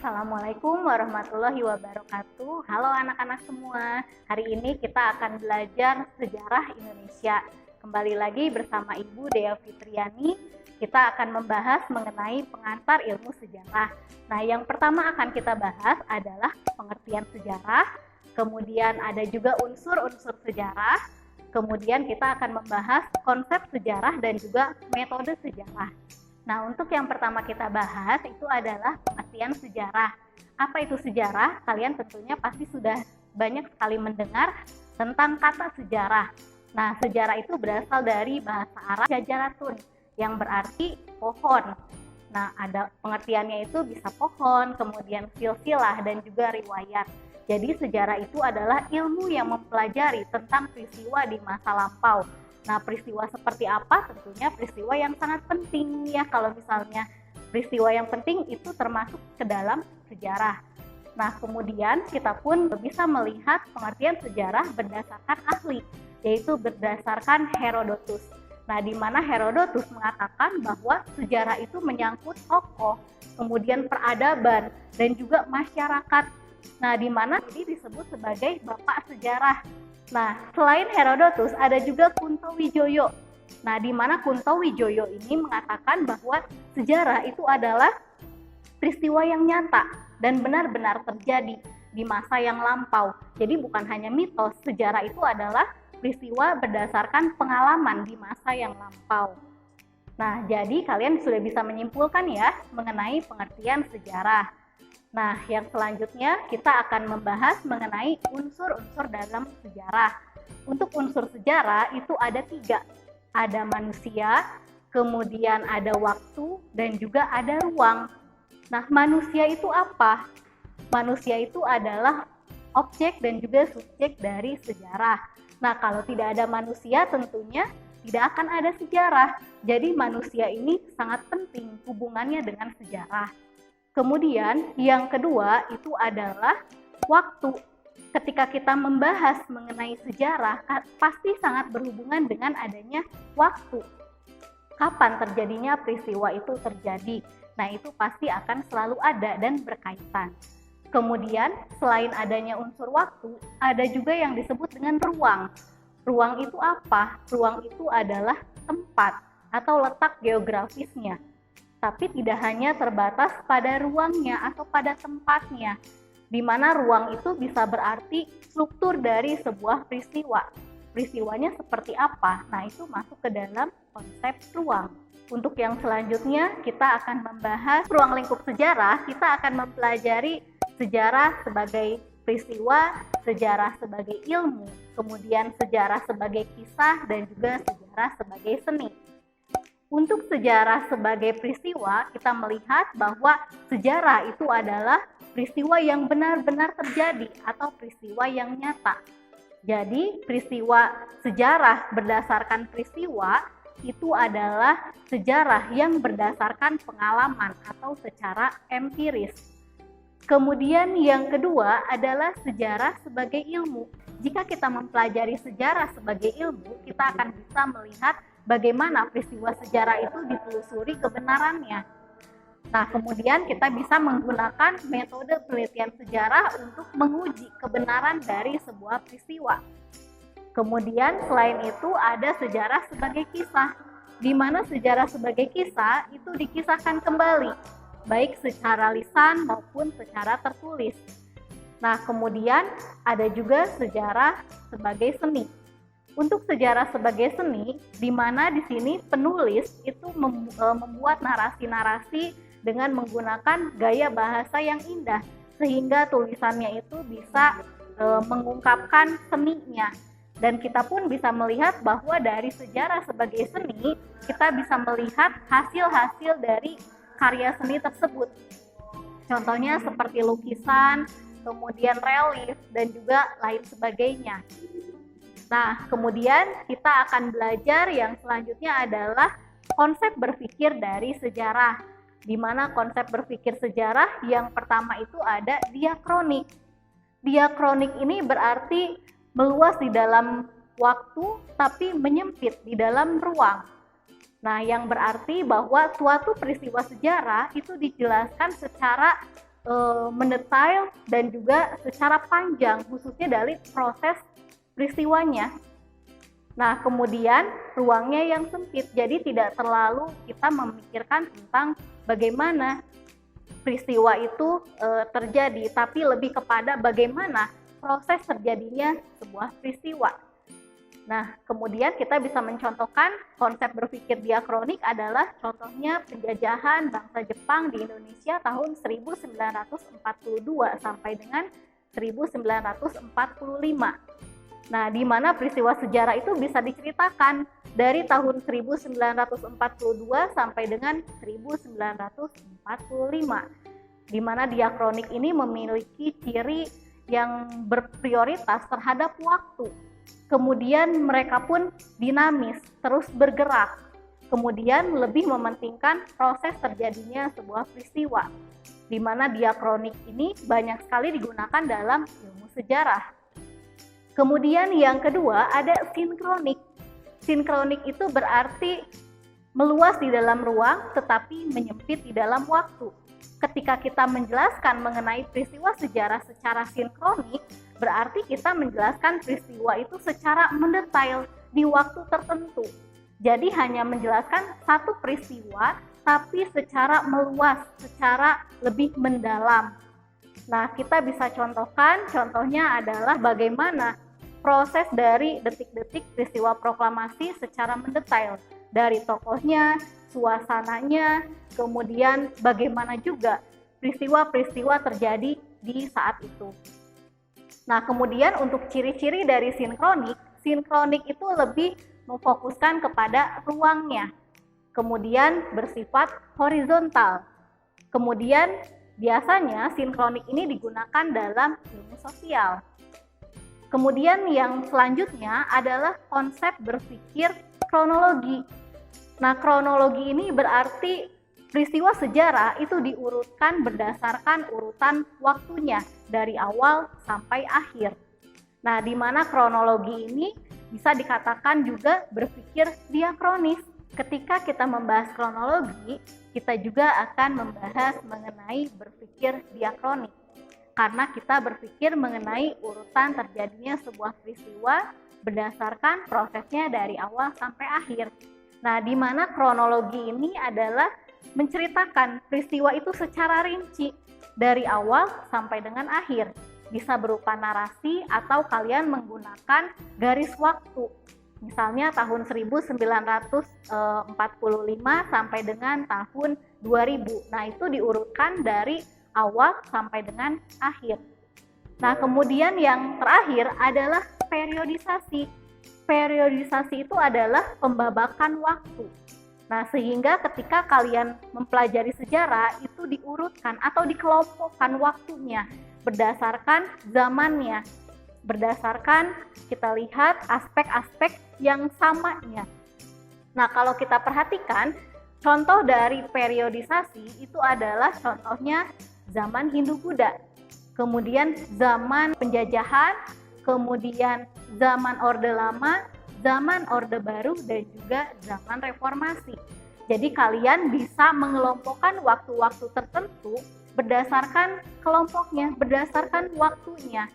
Assalamualaikum warahmatullahi wabarakatuh. Halo anak-anak semua. Hari ini kita akan belajar sejarah Indonesia. Kembali lagi bersama Ibu Dea Fitriani. Kita akan membahas mengenai pengantar ilmu sejarah. Nah, yang pertama akan kita bahas adalah pengertian sejarah. Kemudian ada juga unsur-unsur sejarah. Kemudian kita akan membahas konsep sejarah dan juga metode sejarah. Nah, untuk yang pertama kita bahas itu adalah pengertian sejarah. Apa itu sejarah? Kalian tentunya pasti sudah banyak sekali mendengar tentang kata sejarah. Nah, sejarah itu berasal dari bahasa Arab syajaratun, yang berarti pohon. Nah, ada pengertiannya itu bisa pohon, kemudian silsilah, dan juga riwayat. Jadi, sejarah itu adalah ilmu yang mempelajari tentang peristiwa di masa lampau. Nah, peristiwa seperti apa? Tentunya peristiwa yang sangat penting ya. Kalau misalnya peristiwa yang penting itu termasuk ke dalam sejarah. Nah, kemudian kita pun bisa melihat pengertian sejarah berdasarkan ahli, yaitu berdasarkan Herodotus. Nah, di mana Herodotus mengatakan bahwa sejarah itu menyangkut tokoh, kemudian peradaban, dan juga masyarakat. Nah, di mana ini disebut sebagai bapak sejarah. Nah, selain Herodotus, ada juga Kuntowijoyo. Nah, di mana Kuntowijoyo ini mengatakan bahwa sejarah itu adalah peristiwa yang nyata dan benar-benar terjadi di masa yang lampau. Jadi bukan hanya mitos, sejarah itu adalah peristiwa berdasarkan pengalaman di masa yang lampau. Nah, jadi kalian sudah bisa menyimpulkan ya mengenai pengertian sejarah. Nah, yang selanjutnya kita akan membahas mengenai unsur-unsur dalam sejarah. Untuk unsur sejarah itu ada 3. Ada manusia, kemudian ada waktu, dan juga ada ruang. Nah, manusia itu apa? Manusia itu adalah objek dan juga subjek dari sejarah. Nah, kalau tidak ada manusia tentunya tidak akan ada sejarah. Jadi manusia ini sangat penting hubungannya dengan sejarah. Kemudian yang kedua itu adalah waktu. Ketika kita membahas mengenai sejarah, pasti sangat berhubungan dengan adanya waktu. Kapan terjadinya peristiwa itu terjadi? Nah, itu pasti akan selalu ada dan berkaitan. Kemudian selain adanya unsur waktu, ada juga yang disebut dengan ruang. Ruang itu apa? Ruang itu adalah tempat atau letak geografisnya. Tapi tidak hanya terbatas pada ruangnya atau pada tempatnya, di mana ruang itu bisa berarti struktur dari sebuah peristiwa. Peristiwanya seperti apa? Nah, itu masuk ke dalam konsep ruang. Untuk yang selanjutnya, kita akan membahas ruang lingkup sejarah. Kita akan mempelajari sejarah sebagai peristiwa, sejarah sebagai ilmu, kemudian sejarah sebagai kisah, dan juga sejarah sebagai seni. Untuk sejarah sebagai peristiwa, kita melihat bahwa sejarah itu adalah peristiwa yang benar-benar terjadi atau peristiwa yang nyata. Jadi, peristiwa sejarah berdasarkan peristiwa itu adalah sejarah yang berdasarkan pengalaman atau secara empiris. Kemudian yang kedua adalah sejarah sebagai ilmu. Jika kita mempelajari sejarah sebagai ilmu, kita akan bisa melihat bagaimana peristiwa sejarah itu ditelusuri kebenarannya. Nah, kemudian kita bisa menggunakan metode penelitian sejarah untuk menguji kebenaran dari sebuah peristiwa. Kemudian selain itu ada sejarah sebagai kisah, di mana sejarah sebagai kisah itu dikisahkan kembali, baik secara lisan maupun secara tertulis. Nah, kemudian ada juga sejarah sebagai seni. Untuk sejarah sebagai seni, di mana di sini penulis itu membuat narasi-narasi dengan menggunakan gaya bahasa yang indah, sehingga tulisannya itu bisa mengungkapkan seninya. Dan kita pun bisa melihat bahwa dari sejarah sebagai seni, kita bisa melihat hasil-hasil dari karya seni tersebut. Contohnya seperti lukisan, kemudian relief, dan juga lain sebagainya. Nah, kemudian kita akan belajar yang selanjutnya adalah konsep berpikir dari sejarah. Di mana konsep berpikir sejarah yang pertama itu ada diakronik. Diakronik ini berarti meluas di dalam waktu tapi menyempit di dalam ruang. Nah, yang berarti bahwa suatu peristiwa sejarah itu dijelaskan secara mendetail dan juga secara panjang, khususnya dari proses peristiwanya. Nah, kemudian ruangnya yang sempit, jadi tidak terlalu kita memikirkan tentang bagaimana peristiwa itu terjadi, tapi lebih kepada bagaimana proses terjadinya sebuah peristiwa. Nah, kemudian kita bisa mencontohkan konsep berpikir diakronik adalah contohnya penjajahan bangsa Jepang di Indonesia tahun 1942 sampai dengan 1945. Nah, di mana peristiwa sejarah itu bisa diceritakan dari tahun 1942 sampai dengan 1945. Di mana diakronik ini memiliki ciri yang berprioritas terhadap waktu. Kemudian mereka pun dinamis, terus bergerak. Kemudian lebih mementingkan proses terjadinya sebuah peristiwa. Di mana diakronik ini banyak sekali digunakan dalam ilmu sejarah. Kemudian yang kedua ada sinkronik. Sinkronik itu berarti meluas di dalam ruang tetapi menyempit di dalam waktu. Ketika kita menjelaskan mengenai peristiwa sejarah secara sinkronik, berarti kita menjelaskan peristiwa itu secara mendetail di waktu tertentu. Jadi hanya menjelaskan satu peristiwa, tapi secara meluas, secara lebih mendalam. Nah, kita bisa contohkan, contohnya adalah bagaimana proses dari detik-detik peristiwa proklamasi secara mendetail. Dari tokohnya, suasananya, kemudian bagaimana juga peristiwa-peristiwa terjadi di saat itu. Nah, kemudian untuk ciri-ciri dari sinkronik itu lebih memfokuskan kepada ruangnya. Kemudian bersifat horizontal. Kemudian biasanya sinkronik ini digunakan dalam ilmu sosial. Kemudian yang selanjutnya adalah konsep berpikir kronologi. Nah, kronologi ini berarti peristiwa sejarah itu diurutkan berdasarkan urutan waktunya dari awal sampai akhir. Nah, di mana kronologi ini bisa dikatakan juga berpikir diakronis. Ketika kita membahas kronologi, kita juga akan membahas mengenai berpikir diakronik. Karena kita berpikir mengenai urutan terjadinya sebuah peristiwa berdasarkan prosesnya dari awal sampai akhir. Nah, di mana kronologi ini adalah menceritakan peristiwa itu secara rinci dari awal sampai dengan akhir. Bisa berupa narasi atau kalian menggunakan garis waktu. Misalnya tahun 1945 sampai dengan tahun 2000. Nah, itu diurutkan dari awal sampai dengan akhir. Nah, kemudian yang terakhir adalah periodisasi. Periodisasi itu adalah pembabakan waktu. Nah, sehingga ketika kalian mempelajari sejarah itu diurutkan atau dikelompokkan waktunya berdasarkan zamannya. Berdasarkan kita lihat aspek-aspek yang samanya. Nah, kalau kita perhatikan contoh dari periodisasi itu adalah contohnya zaman Hindu-Buddha. Kemudian zaman penjajahan, kemudian zaman Orde Lama, zaman Orde Baru, dan juga zaman Reformasi. Jadi kalian bisa mengelompokkan waktu-waktu tertentu berdasarkan kelompoknya, berdasarkan waktunya.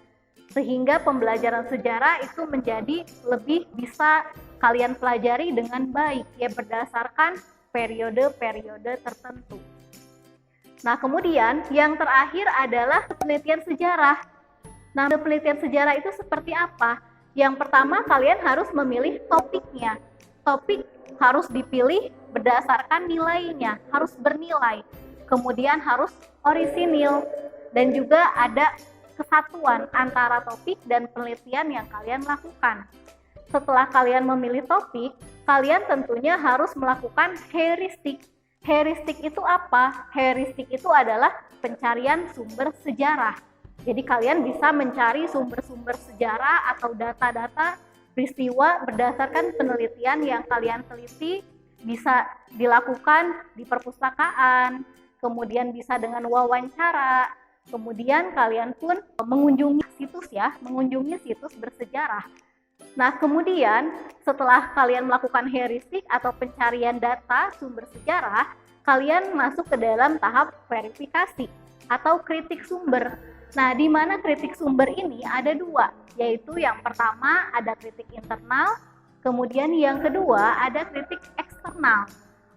Sehingga pembelajaran sejarah itu menjadi lebih bisa kalian pelajari dengan baik, ya berdasarkan periode-periode tertentu. Nah, kemudian yang terakhir adalah penelitian sejarah. Nah, penelitian sejarah itu seperti apa? Yang pertama, kalian harus memilih topiknya. Topik harus dipilih berdasarkan nilainya, harus bernilai. Kemudian harus orisinil dan juga ada kesatuan antara topik dan penelitian yang kalian lakukan. Setelah kalian memilih topik, kalian tentunya harus melakukan heuristik. Heuristik itu apa? Heuristik itu adalah pencarian sumber sejarah. Jadi kalian bisa mencari sumber-sumber sejarah atau data-data peristiwa berdasarkan penelitian yang kalian teliti, bisa dilakukan di perpustakaan, kemudian bisa dengan wawancara, kemudian kalian pun mengunjungi situs bersejarah. Nah, kemudian setelah kalian melakukan heuristik atau pencarian data sumber sejarah, kalian masuk ke dalam tahap verifikasi. atau kritik sumber. Nah, di mana kritik sumber ini ada dua, yaitu yang pertama ada kritik internal, kemudian yang kedua ada kritik eksternal.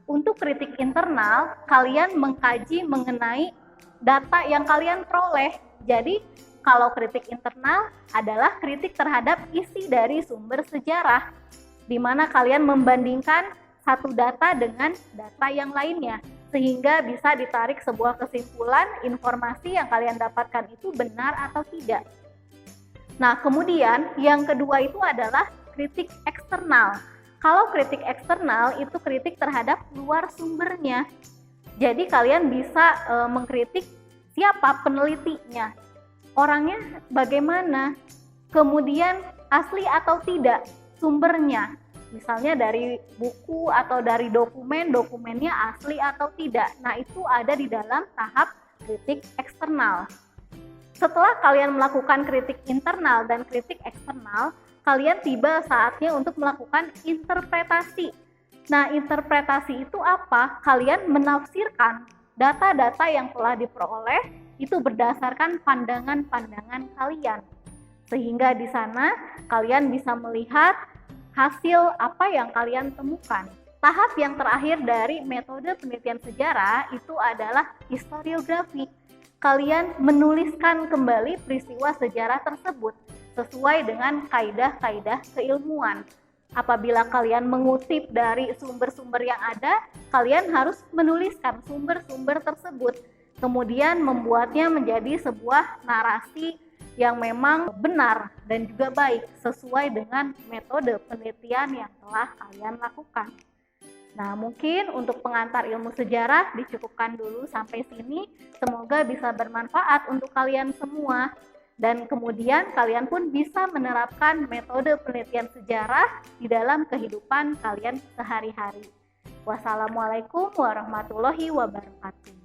Untuk kritik internal, kalian mengkaji mengenai data yang kalian peroleh. Jadi, kalau kritik internal adalah kritik terhadap isi dari sumber sejarah, di mana kalian membandingkan satu data dengan data yang lainnya, sehingga bisa ditarik sebuah kesimpulan informasi yang kalian dapatkan itu benar atau tidak. Nah, kemudian yang kedua itu adalah kritik eksternal. Kalau kritik eksternal itu kritik terhadap luar sumbernya. Jadi kalian bisa mengkritik siapa penelitinya, orangnya bagaimana, kemudian asli atau tidak sumbernya. Misalnya dari buku atau dari dokumennya asli atau tidak. Nah, itu ada di dalam tahap kritik eksternal. Setelah kalian melakukan kritik internal dan kritik eksternal, kalian tiba saatnya untuk melakukan interpretasi. Nah, interpretasi itu apa? Kalian menafsirkan data-data yang telah diperoleh itu berdasarkan pandangan-pandangan kalian. Sehingga di sana kalian bisa melihat hasil apa yang kalian temukan. Tahap yang terakhir dari metode penelitian sejarah itu adalah historiografi. Kalian menuliskan kembali peristiwa sejarah tersebut sesuai dengan kaidah-kaidah keilmuan. Apabila kalian mengutip dari sumber-sumber yang ada, kalian harus menuliskan sumber-sumber tersebut. Kemudian membuatnya menjadi sebuah narasi yang memang benar dan juga baik sesuai dengan metode penelitian yang telah kalian lakukan. Nah, mungkin untuk pengantar ilmu sejarah dicukupkan dulu sampai sini. Semoga bisa bermanfaat untuk kalian semua. Dan kemudian kalian pun bisa menerapkan metode penelitian sejarah di dalam kehidupan kalian sehari-hari. Wassalamualaikum warahmatullahi wabarakatuh.